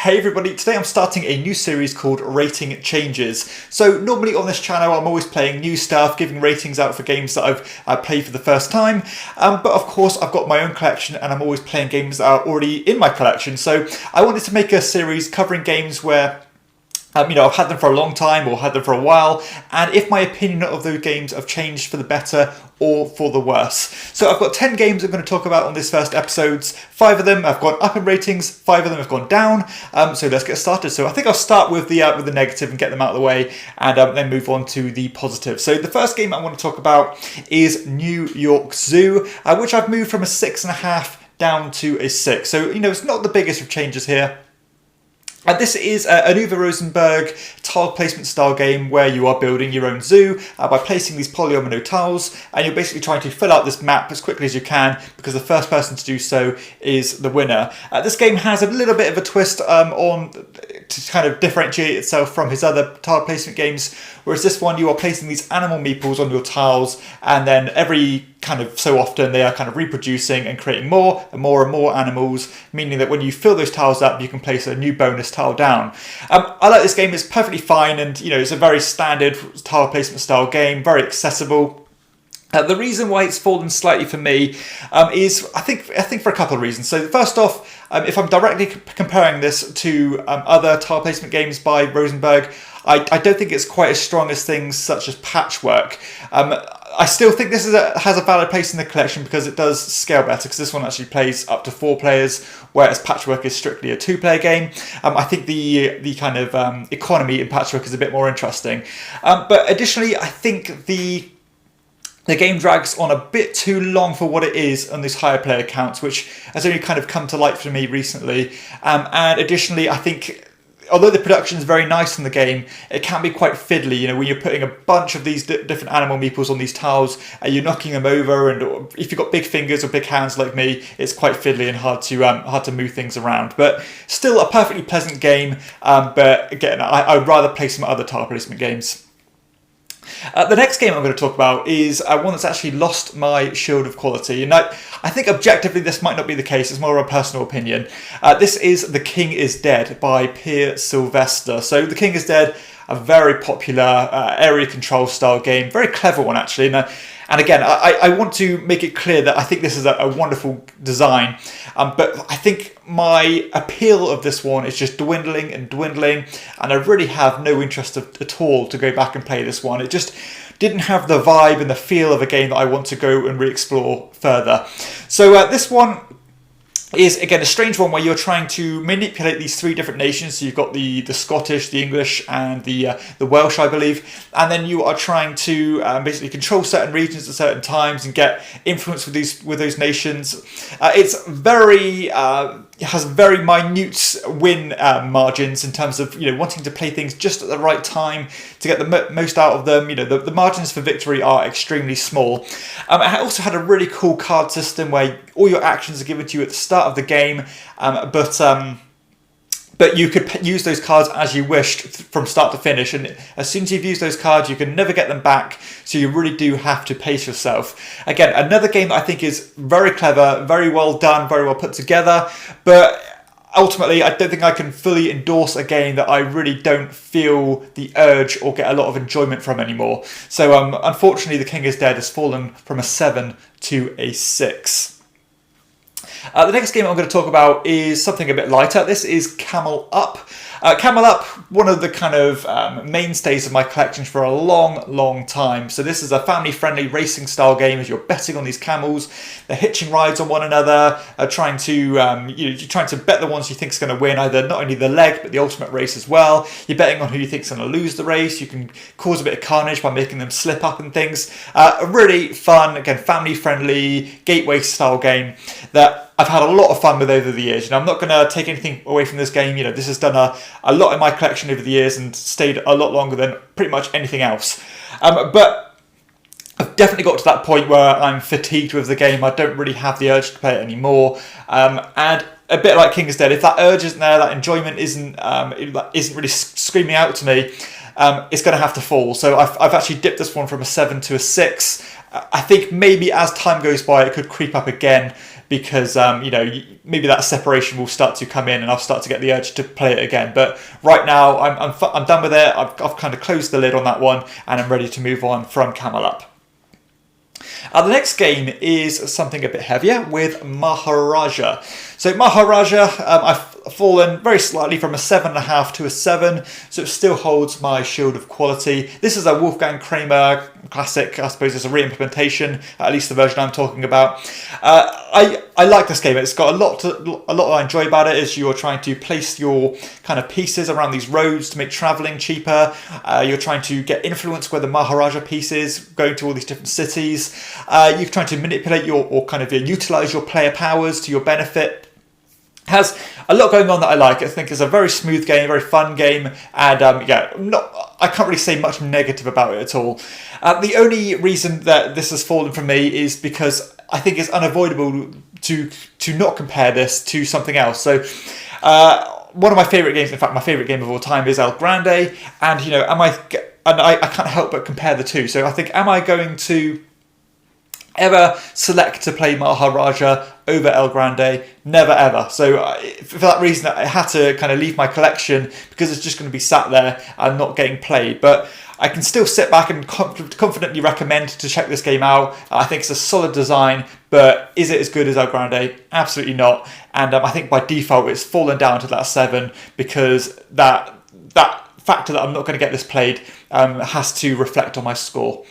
Hey everybody, today I'm starting a new series called Rating Changes. So normally on this channel I'm always playing new stuff, giving ratings out for games that I've played for the first time. But of course I've got my own collection and I'm always playing games that are already in my collection. So I wanted to make a series covering games where I've had them for a long time or had them for a while, and if my opinion of those games have changed for the better or for the worse. So I've got 10 games I'm going to talk about on this first episodes. 5 of them have gone up in ratings, 5 of them have gone down. So let's get started. So I think I'll start with the negative and get them out of the way, and then move on to the positive. So the first game I want to talk about is New York Zoo, which I've moved from a 6.5 down to a 6. So it's not the biggest of changes here. This is an Uwe Rosenberg tile placement style game where you are building your own zoo by placing these polyomino tiles, and you're basically trying to fill out this map as quickly as you can because the first person to do so is the winner. This game has a little bit of a twist on to kind of differentiate itself from his other tile placement games, whereas this one you are placing these animal meeples on your tiles, and then every kind of so often they are kind of reproducing and creating more and more and more animals, meaning that when you fill those tiles up you can place a new bonus tile down. I like this game. It's perfectly fine, and it's a very standard tile placement style game, very accessible. The reason why it's fallen slightly for me is I think for a couple of reasons. So first off, if I'm directly comparing this to other tile placement games by Rosenberg, I don't think it's quite as strong as things such as Patchwork. I still think this has a valid place in the collection because it does scale better, because this one actually plays up to 4 players, whereas Patchwork is strictly a 2-player game. I think the kind of economy in Patchwork is a bit more interesting. But additionally, I think the game drags on a bit too long for what it is on these higher player counts, which has only kind of come to light for me recently. And additionally, I think although the production is very nice in the game, it can be quite fiddly. When you're putting a bunch of these different animal meeples on these tiles, and you're knocking them over, and if you've got big fingers or big hands like me, it's quite fiddly and hard to move things around. But still a perfectly pleasant game. But again, I'd rather play some other tile placement games. The next game I'm going to talk about is one that's actually lost my shield of quality, and I think objectively this might not be the case. It's more of a personal opinion. This is The King is Dead by Pierre Sylvester. So The King is Dead, a very popular area control style game, very clever one actually. And again, I want to make it clear that I think this is a wonderful design, but I think my appeal of this one is just dwindling and dwindling, and I really have no interest at all to go back and play this one. It just didn't have the vibe and the feel of a game that I want to go and re-explore further. So this one is again a strange one where you're trying to manipulate these 3 different nations. So you've got the Scottish, the English, and the Welsh, I believe, and then you are trying to basically control certain regions at certain times and get influence with those nations. It's very has very minute win margins in terms of wanting to play things just at the right time to get the most out of them. The margins for victory are extremely small. It also had a really cool card system where all your actions are given to you at the start of the game, but you could use those cards as you wished from start to finish, and as soon as you've used those cards you can never get them back, so you really do have to pace yourself. Again, another game that I think is very clever, very well done, very well put together, but ultimately I don't think I can fully endorse a game that I really don't feel the urge or get a lot of enjoyment from anymore. So unfortunately The King is Dead has fallen from a 7 to a 6. The next game I'm going to talk about is something a bit lighter. This is Camel Up. Camel Up, one of the kind of mainstays of my collection for a long time. So this is a family-friendly racing style game as you're betting on these camels. They're hitching rides on one another, trying to you're trying to bet the ones you think is going to win, either not only the leg but the ultimate race as well. You're betting on who you think is going to lose the race. You can cause a bit of carnage by making them slip up and things. A really fun, again, family-friendly gateway style game that I've had a lot of fun with over the years. I'm not going to take anything away from this game. This has done a lot in my collection over the years and stayed a lot longer than pretty much anything else. But I've definitely got to that point where I'm fatigued with the game. I don't really have the urge to play it anymore. And a bit like King is Dead, if that urge isn't there, that enjoyment isn't really screaming out to me, it's going to have to fall. So I've actually dipped this one from a 7 to a 6. I think maybe as time goes by it could creep up again, because maybe that separation will start to come in and I'll start to get the urge to play it again. But right now I'm done with it. I've kind of closed the lid on that one and I'm ready to move on from Camel Up. The next game is something a bit heavier with Maharaja. So Maharaja, I've fallen very slightly from a 7.5 to a 7, so it still holds my shield of quality. This is a Wolfgang Kramer classic. I suppose it's a re-implementation, at least the version I'm talking about. I like this game. It's got a lot I enjoy about it. Is you're trying to place your kind of pieces around these roads to make traveling cheaper. You're trying to get influence where the Maharaja piece is, going to all these different cities. You're trying to manipulate or kind of utilize your player powers to your benefit. Has a lot going on that I like. I think it's a very smooth game, very fun game, and I can't really say much negative about it at all. The only reason that this has fallen from me is because I think it's unavoidable to not compare this to something else. So one of my favourite games, in fact my favourite game of all time, is El Grande, and I can't help but compare the two. So I think, am I going to ever select to play Maharaja over El Grande? Never ever. So for that reason I had to kind of leave my collection, because it's just going to be sat there and not getting played. But I can still sit back and confidently recommend to check this game out. I think it's a solid design, but is it as good as El Grande? Absolutely not. And I think by default it's fallen down to that 7, because that factor that I'm not going to get this played has to reflect on my score.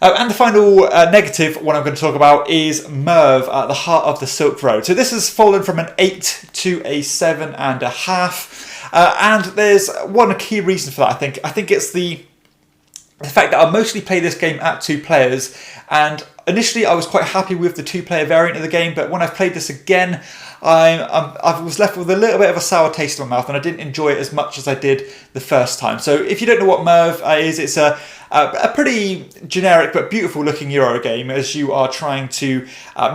And the final negative one I'm going to talk about is Merv at the Heart of the Silk Road. So this has fallen from an 8 to a 7.5. And there's one key reason for that, I think. I think it's the fact that I mostly play this game at 2 players. And initially I was quite happy with the 2-player variant of the game, but when I've played this again, I was left with a little bit of a sour taste in my mouth, and I didn't enjoy it as much as I did the first time. So if you don't know what Merv is, it's a pretty generic but beautiful looking Euro game, as you are trying to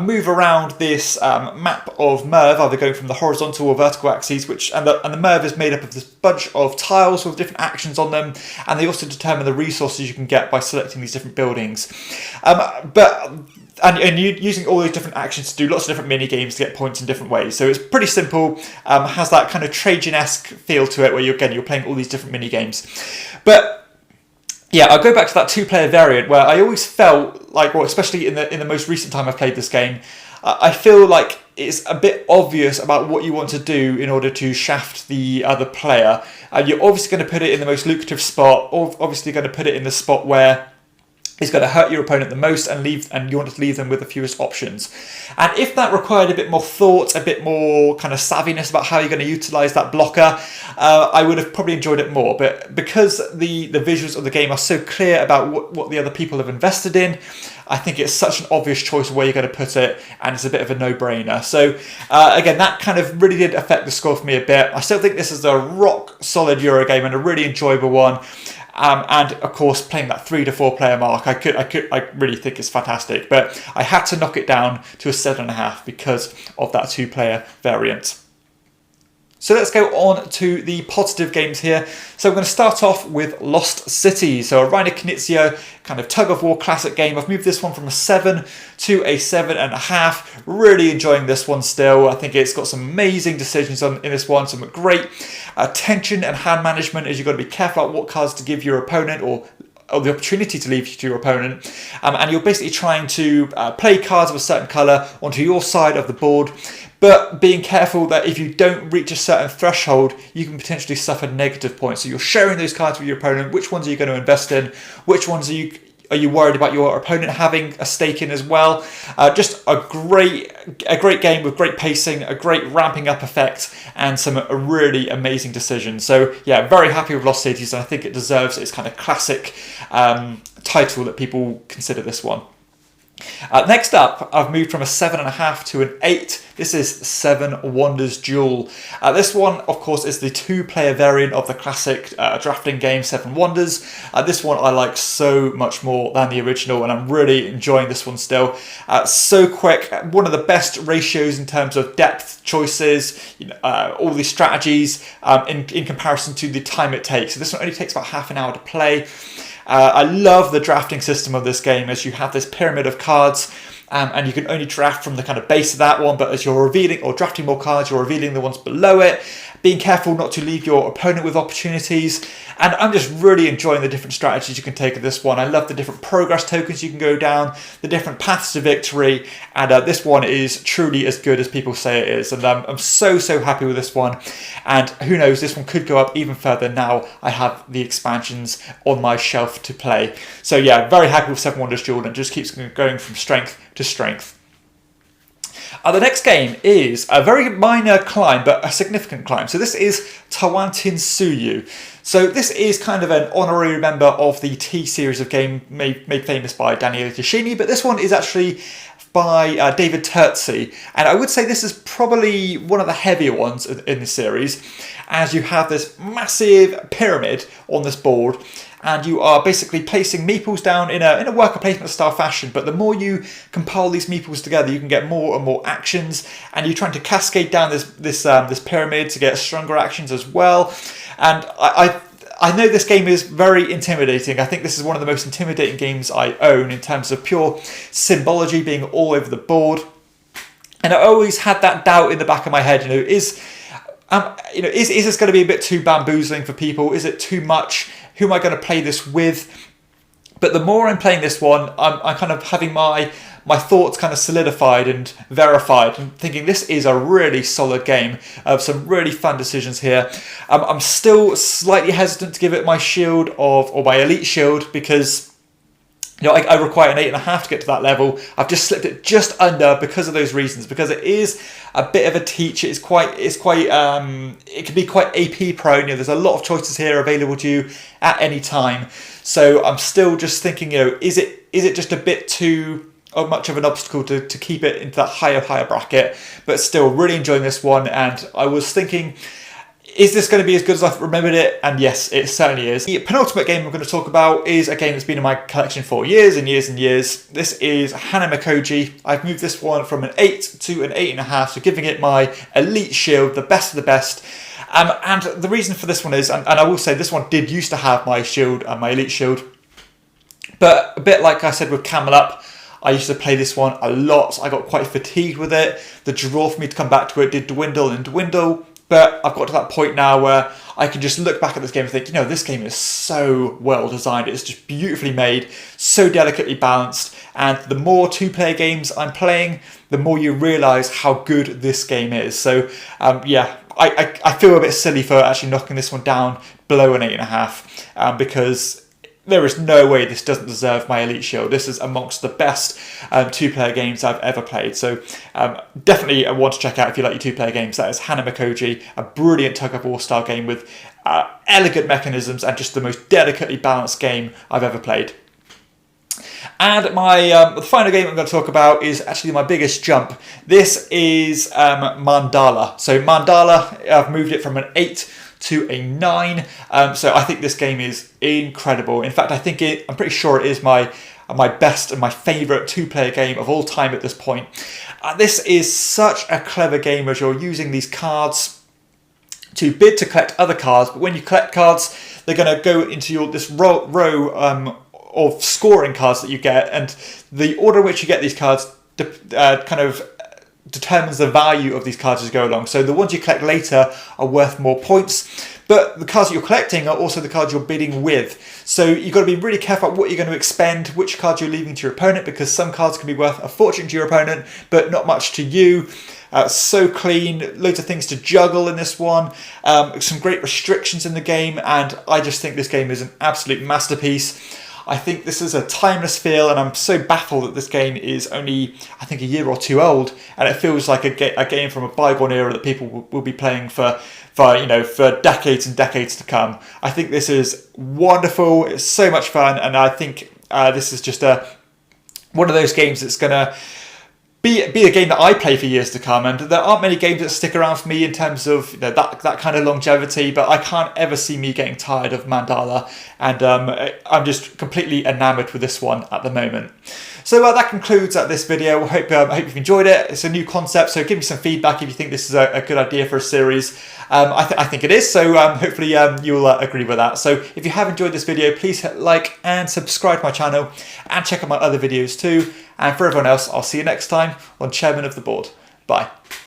move around this map of Merv, either going from the horizontal or vertical axes, and the Merv is made up of this bunch of tiles with different actions on them, and they also determine the resources you can get by selecting these different buildings. And you're using all these different actions to do lots of different mini games to get points in different ways. So it's pretty simple. Has that kind of Trajan-esque feel to it, where you're playing all these different mini games. But yeah, I'll go back to that 2-player variant, where I always felt like, well, especially in the most recent time I've played this game, I feel like it's a bit obvious about what you want to do in order to shaft the other player. You're obviously going to put it in the most lucrative spot, or obviously going to put it in the spot where it's going to hurt your opponent the most, and you want to leave them with the fewest options. And if that required a bit more thought, a bit more kind of savviness about how you're going to utilise that blocker, I would have probably enjoyed it more. But because the visuals of the game are so clear about what the other people have invested in, I think it's such an obvious choice of where you're going to put it, and it's a bit of a no-brainer. So again, that kind of really did affect the score for me a bit. I still think this is a rock-solid Euro game and a really enjoyable one. And of course, playing that 3 to 4 player mark, I really think it's fantastic. But I had to knock it down to a 7.5 because of that 2-player variant. So let's go on to the positive games here. So we're going to start off with Lost City. So a Reiner Knizia kind of tug-of-war classic game. I've moved this one from a 7 to a 7.5. Really enjoying this one still. I think it's got some amazing decisions in this one. Some great tension and hand management, as you've got to be careful about what cards to give your opponent, or the opportunity to leave to your opponent. And you're basically trying to play cards of a certain colour onto your side of the board, but being careful that if you don't reach a certain threshold, you can potentially suffer negative points. So you're sharing those cards with your opponent. Which ones are you going to invest in? Which ones are you worried about your opponent having a stake in as well? Just a great game with great pacing, a great ramping up effect, and some really amazing decisions. So yeah, very happy with Lost Cities, and I think it deserves its kind of classic title that people consider this one. Next up, I've moved from a 7.5 to an 8. This is Seven Wonders Duel. This one, of course, is the 2-player variant of the classic drafting game Seven Wonders. This one I like so much more than the original, and I'm really enjoying this one still. So quick, one of the best ratios in terms of depth choices, all these strategies in comparison to the time it takes. So this one only takes about half an hour to play. I love the drafting system of this game, as you have this pyramid of cards, and you can only draft from the kind of base of that one, but as you're revealing or drafting more cards, you're revealing the ones below it, being careful not to leave your opponent with opportunities. And I'm just really enjoying the different strategies you can take at this one. I love the different progress tokens you can go down, the different paths to victory, and this one is truly as good as people say it is. And I'm so happy with this one, and who knows, this one could go up even further now I have the expansions on my shelf to play. So yeah, very happy with Seven Wonders Duel, and just keeps going from strength to strength. The next game is a very minor climb, but a significant climb. So this is Tawantin Suyu. So this is kind of an honorary member of the T series of game made famous by Daniele Tascini, but this one is actually by David Terzi, and I would say this is probably one of the heavier ones in the series, as you have this massive pyramid on this board, and you are basically placing meeples down in a worker placement style fashion. But the more you compile these meeples together, you can get more and more actions, and you're trying to cascade down this pyramid to get stronger actions as well. And I know this game is very intimidating. I think this is one of the most intimidating games I own in terms of pure symbology being all over the board. And I always had that doubt in the back of my head, is this going to be a bit too bamboozling for people? Is it too much? Who am I going to play this with? But the more I'm playing this one, I'm kind of having my thoughts kind of solidified and verified, and thinking this is a really solid game of some really fun decisions here. I'm still slightly hesitant to give it my shield or my elite shield, because I require an 8.5 to get to that level. I've just slipped it just under because of those reasons, because it is a bit of a teach. It can be quite AP prone. There's a lot of choices here available to you at any time. So I'm still just thinking, is it just a bit too much of an obstacle to keep it into that higher bracket? But still really enjoying this one, and I was thinking, is this going to be as good as I've remembered it? And yes, it certainly is. The penultimate game I'm going to talk about is a game that's been in my collection for years and years and years. This is Hana Makoji. I've moved this one from an 8 to an 8.5, so giving it my elite shield, the best of the best. And the reason for this one is, and I will say this one did used to have my shield and my elite shield, but a bit like I said with Camel Up, I used to play this one a lot. I got quite fatigued with it. The draw for me to come back to it did dwindle and dwindle. But I've got to that point now where I can just look back at this game and think, this game is so well designed. It's just beautifully made, so delicately balanced. And the more two-player games I'm playing, the more you realise how good this game is. So, I feel a bit silly for actually knocking this one down below an 8.5, because there is no way this doesn't deserve my elite shield. This is amongst the best two-player games I've ever played. So definitely I want to check out if you like your two-player games. That is Hana Makoji, a brilliant tug-of-war style game with elegant mechanisms and just the most delicately balanced game I've ever played. And the final game I'm going to talk about is actually my biggest jump. This is Mandala. So Mandala, I've moved it from an 8 to a 9. So I think this game is incredible. In fact, I'm pretty sure it is my best and my favourite two-player game of all time at this point. This is such a clever game, as you're using these cards to bid to collect other cards, but when you collect cards, they're going to go into this row of scoring cards that you get, and the order in which you get these cards kind of determines the value of these cards as you go along. So the ones you collect later are worth more points, but the cards that you're collecting are also the cards you're bidding with. So you've got to be really careful about what you're going to expend, which cards you're leaving to your opponent, because some cards can be worth a fortune to your opponent, but not much to you. So clean, loads of things to juggle in this one, some great restrictions in the game, and I just think this game is an absolute masterpiece. I think this is a timeless feel, and I'm so baffled that this game is only, I think, a year or two old, and it feels like a game from a bygone era that people will be playing for decades and decades to come. I think this is wonderful. It's so much fun, and I think this is just one of those games that's going to be a game that I play for years to come. And there aren't many games that stick around for me in terms of that kind of longevity, but I can't ever see me getting tired of Mandala, and I'm just completely enamoured with this one at the moment. So that concludes this video. I hope you've enjoyed it. It's a new concept, so give me some feedback if you think this is a good idea for a series. I think it is, so hopefully you'll agree with that. So if you have enjoyed this video, please hit like and subscribe to my channel, and check out my other videos too. And for everyone else, I'll see you next time on Chairman of the Board. Bye.